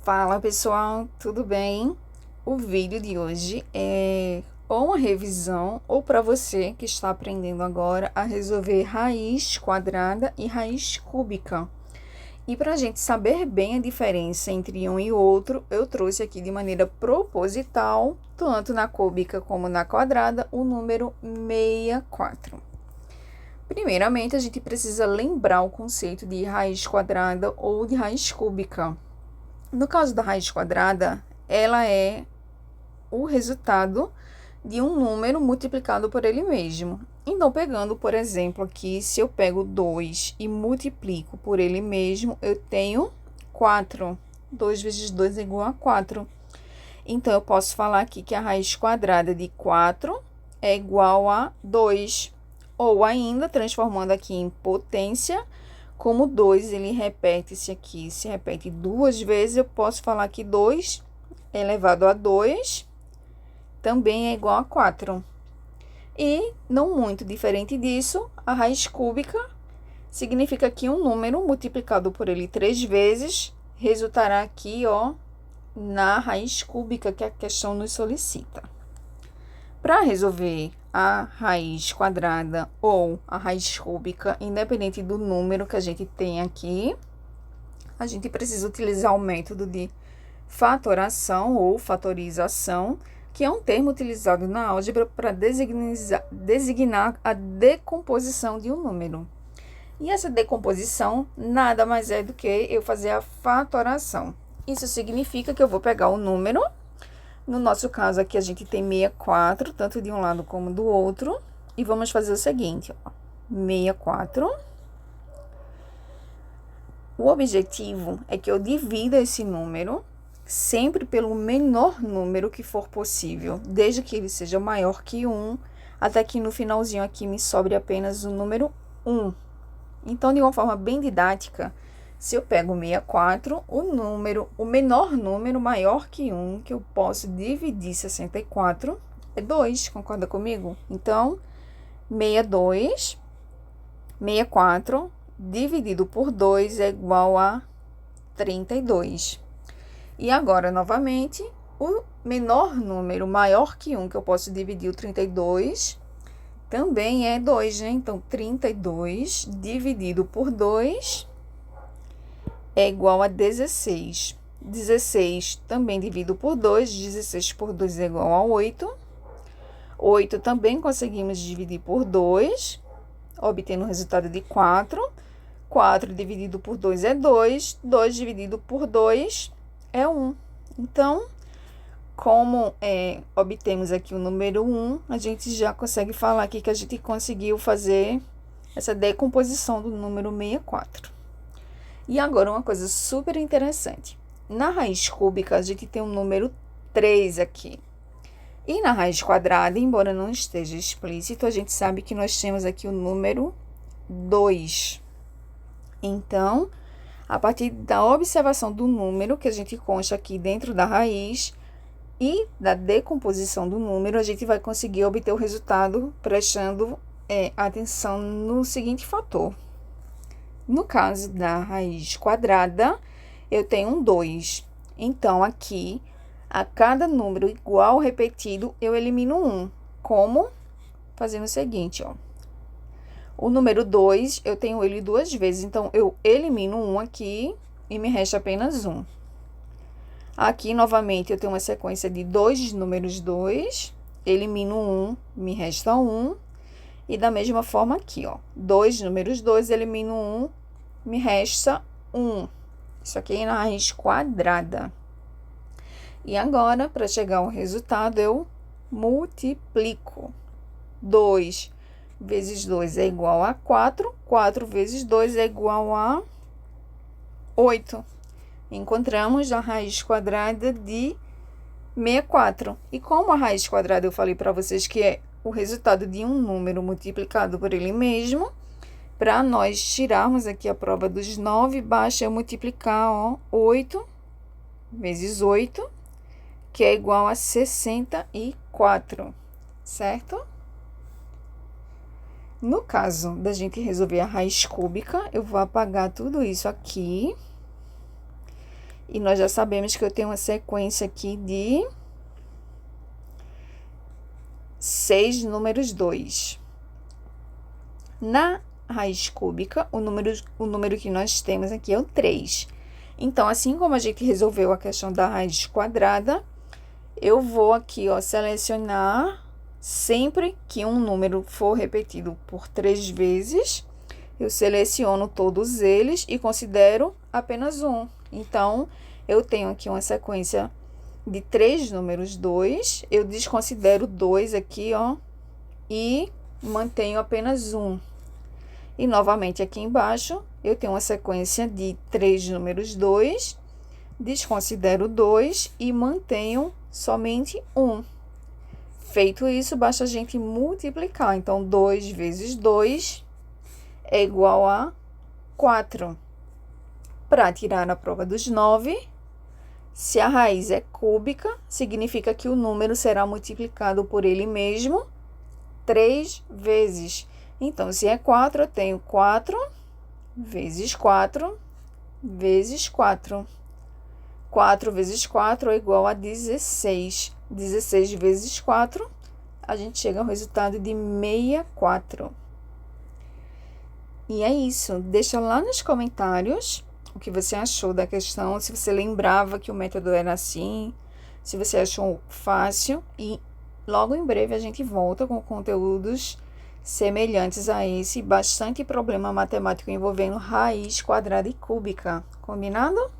Fala pessoal, tudo bem? O vídeo de hoje é ou uma revisão ou para você que está aprendendo agora a resolver raiz quadrada e raiz cúbica. E para a gente saber bem a diferença entre um e outro, eu trouxe aqui de maneira proposital, tanto na cúbica como na quadrada, o número 64. Primeiramente, a gente precisa lembrar o conceito de raiz quadrada ou de raiz cúbica. No caso da raiz quadrada, ela é o resultado de um número multiplicado por ele mesmo. Então, pegando, por exemplo, aqui, se eu pego 2 e multiplico por ele mesmo, eu tenho 4. 2 vezes 2 é igual a 4. Então, eu posso falar aqui que a raiz quadrada de 4 é igual a 2. Ou ainda, transformando aqui em potência, como 2, ele repete-se aqui, se repete duas vezes, eu posso falar que 2 elevado a 2 também é igual a 4. E, não muito diferente disso, a raiz cúbica significa que um número multiplicado por ele 3 vezes resultará aqui, ó, na raiz cúbica que a questão nos solicita. Para resolver a raiz quadrada ou a raiz cúbica, independente do número que a gente tem aqui, a gente precisa utilizar o método de fatoração ou fatorização, que é um termo utilizado na álgebra para designar a decomposição de um número. E essa decomposição nada mais é do que eu fazer a fatoração. Isso significa que eu vou pegar o número. No nosso caso aqui, a gente tem 64, tanto de um lado como do outro. E vamos fazer o seguinte, ó. 64. O objetivo é que eu divida esse número sempre pelo menor número que for possível, desde que ele seja maior que 1, até que no finalzinho aqui me sobre apenas o número 1. Então, de uma forma bem didática, se eu pego 64, o menor número maior que 1 que eu posso dividir 64 é 2, concorda comigo? Então, 64 dividido por 2 é igual a 32. E agora, novamente, o menor número maior que 1 que eu posso dividir o 32 também é 2, né? Então, 32 dividido por 2 é igual a 16. 16 também dividido por 2, 16 por 2 é igual a 8. 8 também conseguimos dividir por 2, obtendo o resultado de 4. 4 dividido por 2 é 2, 2 dividido por 2 é 1. Então, como obtemos aqui o número 1, a gente já consegue falar aqui que a gente conseguiu fazer essa decomposição do número 64. E agora, uma coisa super interessante. Na raiz cúbica, a gente tem o número 3 aqui. E na raiz quadrada, embora não esteja explícito, a gente sabe que nós temos aqui o número 2. Então, a partir da observação do número que a gente consta aqui dentro da raiz e da decomposição do número, a gente vai conseguir obter o resultado prestando atenção no seguinte fator. No caso da raiz quadrada, eu tenho um 2. Então, aqui, a cada número igual repetido, eu elimino 1. Como? Fazendo o seguinte, ó. O número 2, eu tenho ele duas vezes, então, eu elimino 1 aqui e me resta apenas 1. Aqui, novamente, eu tenho uma sequência de 2 números 2, elimino 1, me resta 1. E da mesma forma aqui, ó, 2 números 2, elimino 1, me resta 1. Isso aqui é na raiz quadrada. E agora, para chegar ao resultado, eu multiplico. 2 vezes 2 é igual a 4. 4 vezes 2 é igual a 8. Encontramos a raiz quadrada de 64. E como a raiz quadrada eu falei para vocês que é o resultado de um número multiplicado por ele mesmo, para nós tirarmos aqui a prova dos 9, basta eu multiplicar, ó, 8 vezes 8, que é igual a 64, certo? No caso da gente resolver a raiz cúbica, eu vou apagar tudo isso aqui E nós já sabemos que eu tenho uma sequência aqui de 6 números 2. Na raiz cúbica, o número que nós temos aqui é o 3. Então, assim como a gente resolveu a questão da raiz quadrada, eu vou aqui, ó, selecionar sempre que um número for repetido por 3 vezes, eu seleciono todos eles e considero apenas um. Então, eu tenho aqui uma sequência de 3 números 2, eu desconsidero 2 aqui, ó, e mantenho apenas um. E novamente aqui embaixo, eu tenho uma sequência de 3 números 2, desconsidero 2 e mantenho somente um. Feito isso, basta a gente multiplicar. Então, 2 vezes 2 é igual a 4. Para tirar a prova dos 9, se a raiz é cúbica, significa que o número será multiplicado por ele mesmo 3 vezes. Então, se é 4, eu tenho 4 vezes 4 vezes 4. 4 vezes 4 é igual a 16. 16 vezes 4, a gente chega ao resultado de 64. E é isso. Deixa lá nos comentários o que você achou da questão, se você lembrava que o método era assim, se você achou fácil. E logo em breve a gente volta com conteúdos semelhantes a esse, bastante problema matemático envolvendo raiz quadrada e cúbica. Combinado?